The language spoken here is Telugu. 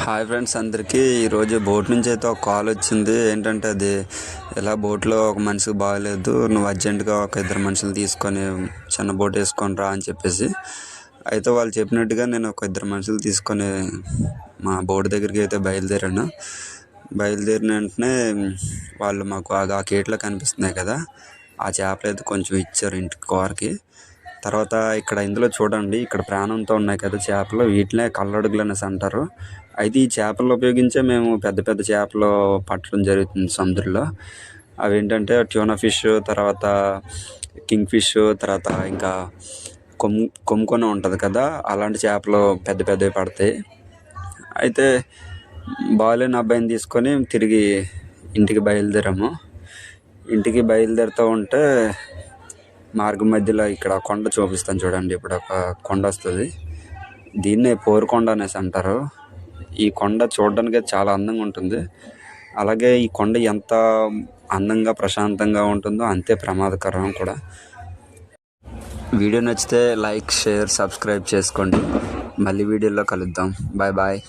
హాయ్ ఫ్రెండ్స్ అందరికీ ఈరోజు బోట్ నుంచి అయితే ఒక కాల్ వచ్చింది. ఏంటంటే అది ఇలా బోట్లో ఒక మనిషికి బాగలేదు, నువ్వు అర్జెంటుగా ఒక ఇద్దరు మనుషులు తీసుకొని చిన్న బోట్ వేసుకొని రా అని చెప్పేసి. అయితే వాళ్ళు చెప్పినట్టుగా నేను ఒక ఇద్దరు మనుషులు తీసుకొని మా బోట్ దగ్గరికి అయితే బయలుదేరాను. బయలుదేరిన వెంటనే వాళ్ళు మాకు ఆ గేట్లో కనిపిస్తున్నాయి కదా, ఆ చేపలు అయితే కొంచెం ఇచ్చారు ఇంటికి కూరకి. తర్వాత ఇక్కడ ఇందులో చూడండి, ఇక్కడ ప్రాణంతో ఉన్నాయి కదా చేపలు, వీటినే కల్లడుగులు అనేసి అంటారు. అయితే ఈ చేపలను ఉపయోగించే మేము పెద్ద పెద్ద చేపలు పట్టడం జరుగుతుంది సముద్రంలో. అవి ఏంటంటే ట్యూనా ఫిష్, తర్వాత కింగ్ ఫిష్, తర్వాత ఇంకా కొమ్ముకొని ఉంటుంది కదా, అలాంటి చేపలు పెద్ద పెద్దవి పడతాయి. అయితే బాగాలేని అబ్బాయిని తీసుకొని తిరిగి ఇంటికి బయలుదేరాము. ఇంటికి బయలుదేరుతూ ఉంటే మార్గం మధ్యలో ఇక్కడ కొండ చూపిస్తాను చూడండి. ఇప్పుడు ఒక కొండ వస్తుంది, దీన్నే పోరుకొండ అనేసి అంటారు. ఈ కొండ చూడడానికి చాలా అందంగా ఉంటుంది. అలాగే ఈ కొండ ఎంత అందంగా ప్రశాంతంగా ఉంటుందో అంతే ప్రమాదకరం కూడా. వీడియో నచ్చితే లైక్, షేర్, సబ్స్క్రైబ్ చేసుకోండి. మళ్ళీ వీడియోలో కలుద్దాం. Bye bye.